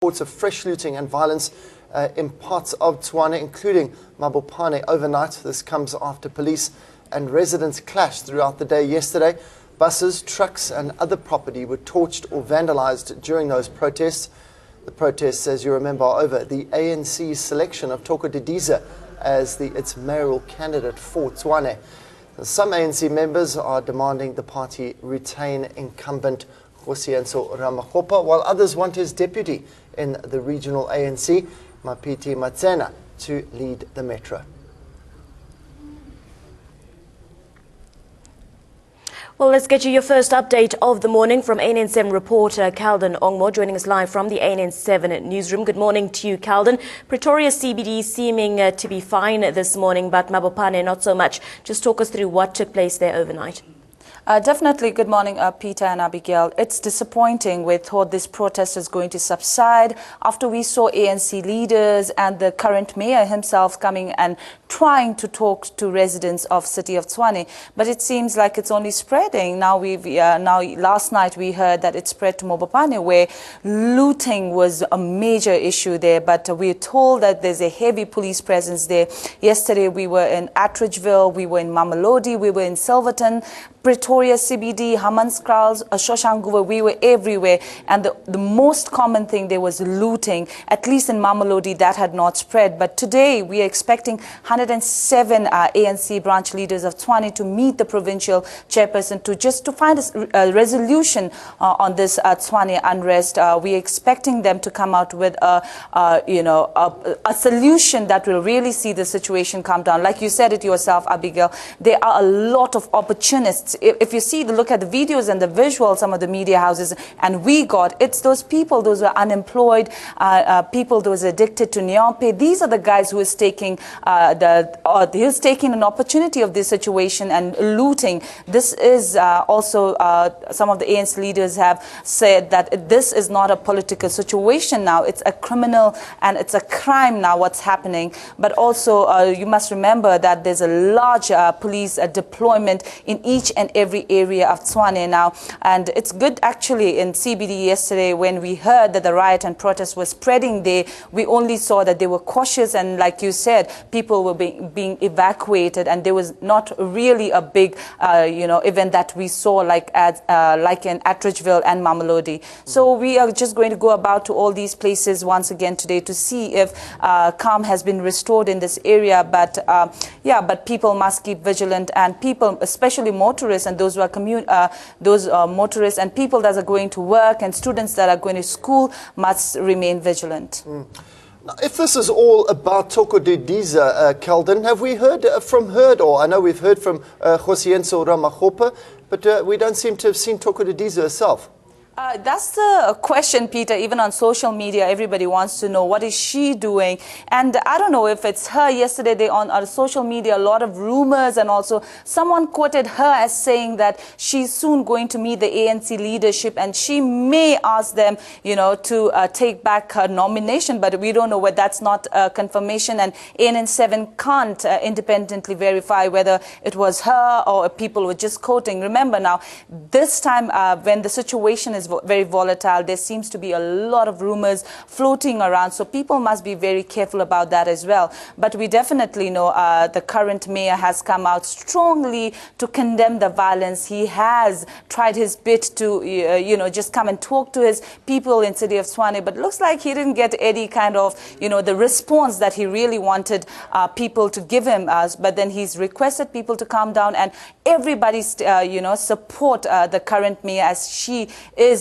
Reports of fresh looting and violence in parts of Tshwane, including Mabopane overnight. This comes after police and residents clashed throughout the day yesterday. Buses, trucks and other property were torched or vandalized during those protests. The protests, as you remember, are over the ANC's selection of Thoko Didiza as its mayoral candidate for Tshwane. Some ANC members are demanding the party retain incumbent Mabopane, while others want his deputy in the regional ANC, Mabopane, to lead the metro. Well, let's get you your first update of the morning from ANN7 reporter Calden Ongmo, joining us live from the ANN7 newsroom. Good morning to you, Calden. Pretoria CBD seeming to be fine this morning, but Mabopane not so much. Just talk us through what took place there overnight. Definitely. Good morning, Peter and Abigail. It's disappointing. We thought this protest is going to subside after we saw ANC leaders and the current mayor himself coming and trying to talk to residents of city of Tshwane. But it seems like it's only spreading. Now last night we heard that it spread to Mabopane, where looting was a major issue there. But we're told that there's a heavy police presence there. Yesterday we were in Atteridgeville, we were in Mamelodi, we were in Silverton, Pretoria CBD, Hammanskraal, Shoshanguve, we were everywhere. And the most common thing there was looting, at least in Mamelodi, that had not spread. But today we are expecting 107 ANC branch leaders of Tshwane to meet the provincial chairperson to find a resolution on this Tshwane unrest. We are expecting them to come out with a solution that will really see the situation calm down. Like you said it yourself, Abigail, there are a lot of opportunists. If you look at the videos and the visuals, some of the media houses, and it's those people, those who are unemployed, people those addicted to Nyampe. These are the guys who is taking an opportunity of this situation and looting. This is also some of the ANC leaders have said that this is not a political situation now. It's a criminal and it's a crime now what's happening. But also you must remember that there's a large police deployment in each and every area of Tshwane now. And it's good actually in CBD yesterday when we heard that the riot and protest was spreading there. We only saw that they were cautious and, like you said, people were being evacuated, and there was not really a big event that we saw like in Atteridgeville and Mamelodi. So we are just going to go about to all these places once again today to see if calm has been restored in this area. But but people must keep vigilant, and people, especially motorists and those who are motorists and people that are going to work and students that are going to school must remain vigilant. Now, if this is all about Thoko Didiza, Calden, have we heard from her? Or I know we've heard from Mabopane, but we don't seem to have seen Thoko Didiza herself. That's the question, Peter. Even on social media, everybody wants to know what is she doing. And I don't know if it's her. Yesterday, on social media, a lot of rumors, and also someone quoted her as saying that she's soon going to meet the ANC leadership and she may ask them, to take back her nomination. But we don't know whether that's not a confirmation, and ANN7 can't independently verify whether it was her or people were just quoting. Remember now, this time when the situation is very volatile, there seems to be a lot of rumors floating around, so people must be very careful about that as well. But we definitely know the current mayor has come out strongly to condemn the violence. He has tried his bit to just come and talk to his people in city of Tshwane, but looks like he didn't get any kind of the response that he really wanted people to give him. But then he's requested people to calm down and everybody support the current mayor, as she is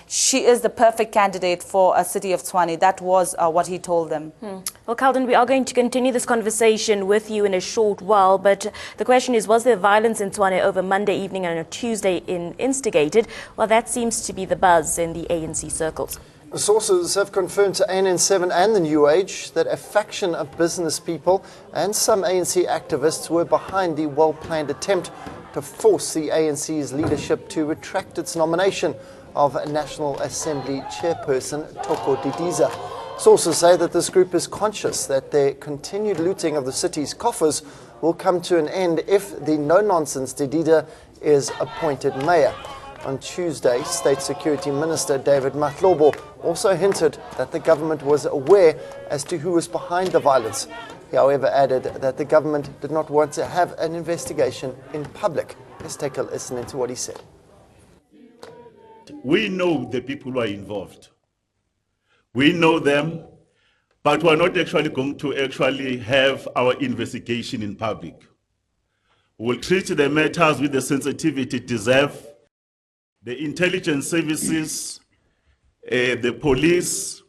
she is the perfect candidate for a city of Tshwane. That was what he told them. Well, Calden, we are going to continue this conversation with you in a short while, but the question is, was there violence in Tshwane over Monday evening and a Tuesday instigated? Well, that seems to be the buzz in the ANC circles. Sources have confirmed to ANN7 and the New Age that a faction of business people and some ANC activists were behind the well-planned attempt to force the ANC's leadership to retract its nomination of National Assembly chairperson Thoko Didiza. Sources say that this group is conscious that their continued looting of the city's coffers will come to an end if the no-nonsense Didiza is appointed mayor. On Tuesday, State Security Minister David Matlobo also hinted that the government was aware as to who was behind the violence. He, however, added that the government did not want to have an investigation in public. Let's take a listen into what he said. We know the people who are involved. We know them, but we're not actually going to have our investigation in public. We'll treat the matters with the sensitivity it deserves. The intelligence services, the police,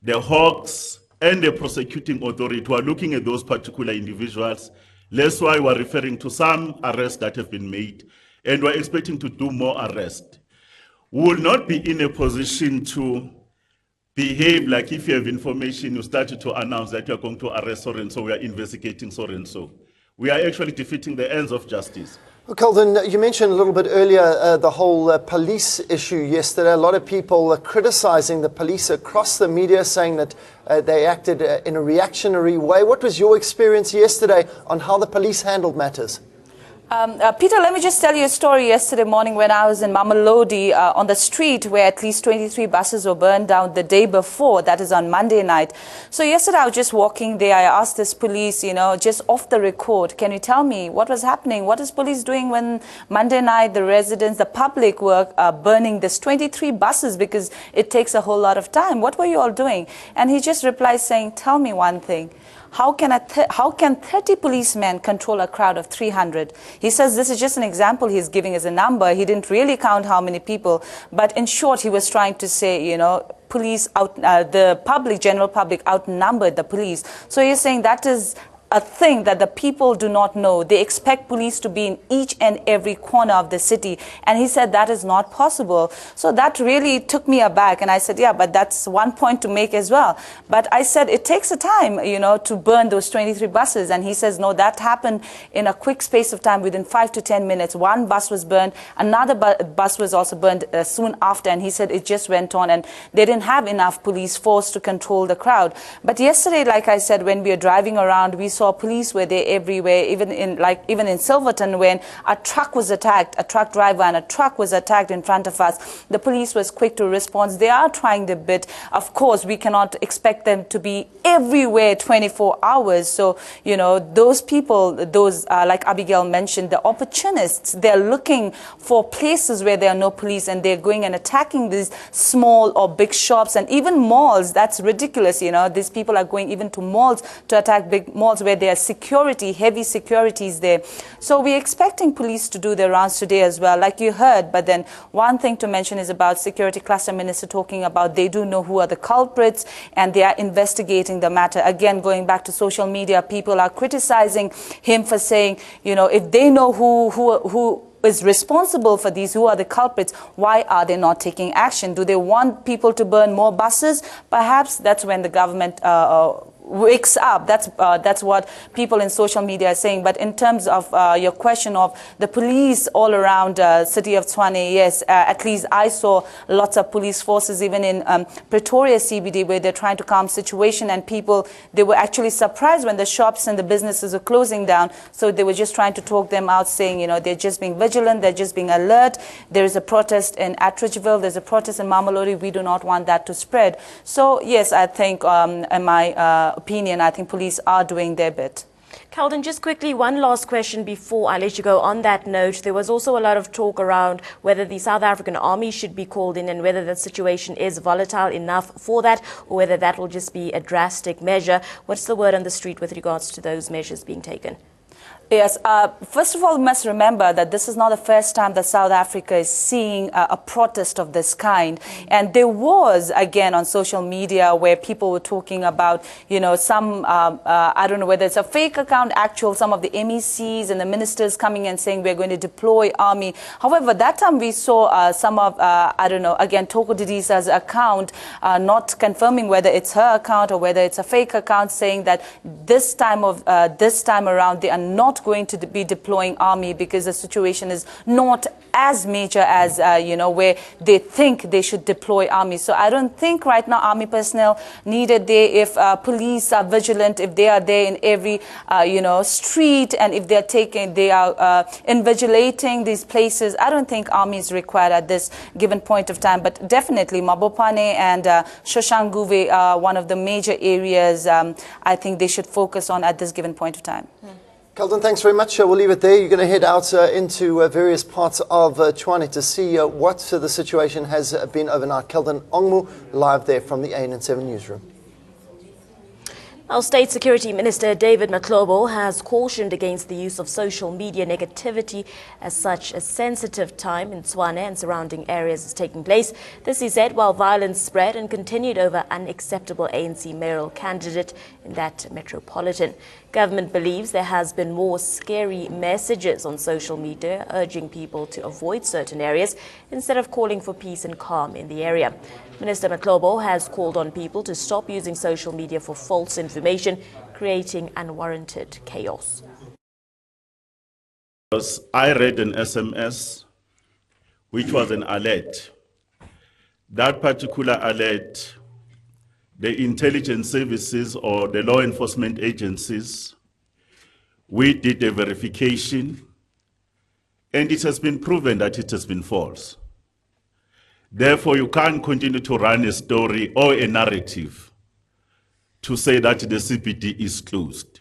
the Hawks, and the prosecuting authority who are looking at those particular individuals. That's why we're referring to some arrests that have been made, and we're expecting to do more arrests. We will not be in a position to behave like if you have information, you started to announce that you're going to arrest so and so, we are investigating so and so. We are actually defeating the ends of justice. Well, Calden, you mentioned a little bit earlier the whole police issue yesterday. A lot of people criticizing the police across the media, saying that they acted in a reactionary way. What was your experience yesterday on how the police handled matters? Peter, let me just tell you a story yesterday morning when I was in Mamelodi on the street where at least 23 buses were burned down the day before, that is on Monday night. So yesterday I was just walking there. I asked this police, just off the record, can you tell me what was happening? What is police doing when Monday night the residents, the public were burning this 23 buses because it takes a whole lot of time? What were you all doing? And he just replied saying, tell me one thing. How can 30 policemen control a crowd of 300? He says this is just an example he's giving as a number. He didn't really count how many people. But in short, he was trying to say, police the public, general public outnumbered the police. So he's saying that is a thing that the people do not know. They expect police to be in each and every corner of the city. And he said that is not possible. So that really took me aback. And I said, yeah, but that's one point to make as well. But I said, it takes a time, to burn those 23 buses. And he says, no, that happened in a quick space of time within 5 to 10 minutes. One bus was burned. Another bus was also burned soon after. And he said it just went on. And they didn't have enough police force to control the crowd. But yesterday, like I said, when we were driving around, we saw police were there everywhere, even in Silverton, when a truck was attacked, a truck driver and a truck was attacked in front of us. The police was quick to respond. They are trying their bit. Of course, we cannot expect them to be everywhere 24 hours. So, those people, like Abigail mentioned, the opportunists, they're looking for places where there are no police and they're going and attacking these small or big shops and even malls. That's ridiculous. These people are going even to malls to attack big malls where there are security, heavy securities there. So we're expecting police to do their rounds today as well, like you heard. But then one thing to mention is about Security Cluster Minister talking about they do know who are the culprits and they are investigating the matter. Again, going back to social media, people are criticizing him for saying, if they know who is responsible for these, who are the culprits, why are they not taking action? Do they want people to burn more buses? Perhaps that's when the government wakes up. That's what people in social media are saying. But in terms of your question of the police all around city of Tshwane, yes, at least I saw lots of police forces even in Pretoria CBD where they're trying to calm situation, and people, they were actually surprised when the shops and the businesses are closing down. So they were just trying to talk them out, saying, they're just being vigilant, they're just being alert. There is a protest in Atteridgeville, there's a protest in Mamelodi. We do not want that to spread. So yes, I think in my opinion, I think police are doing their bit. Calden, just quickly, one last question before I let you go. On that note, there was also a lot of talk around whether the South African Army should be called in and whether the situation is volatile enough for that, or whether that will just be a drastic measure. What's the word on the street with regards to those measures being taken? Yes, first of all, we must remember that this is not the first time that South Africa is seeing a protest of this kind. And there was, again, on social media where people were talking about, some, I don't know whether it's a fake account, actual, some of the MECs and the ministers coming and saying we're going to deploy army. However, that time we saw some of, again, Toko Didisa's account not confirming whether it's her account or whether it's a fake account, saying that this time around they are not not going to be deploying army because the situation is not as major as, where they think they should deploy army. So I don't think right now army personnel needed there. If police are vigilant, if they are there in every, street, and if they are invigilating these places, I don't think army is required at this given point of time. But definitely Mabopane and Shoshanguve are one of the major areas I think they should focus on at this given point of time. Calden, thanks very much. We'll leave it there. You're going to head out into various parts of Tshwane to see what the situation has been overnight. Calden Ongmu, live there from the ANN7 newsroom. Our State Security Minister David Matlobo has cautioned against the use of social media negativity as such a sensitive time in Tshwane and surrounding areas is taking place. This, he said, while violence spread and continued over unacceptable ANC mayoral candidate in that metropolitan. Government believes there has been more scary messages on social media urging people to avoid certain areas instead of calling for peace and calm in the area. Minister Matlobo has called on people to stop using social media for false information, creating unwarranted chaos. I read an SMS, which was an alert. That particular alert, the intelligence services or the law enforcement agencies, we did a verification, and it has been proven that it has been false. Therefore, you can't continue to run a story or a narrative to say that the CBD is closed.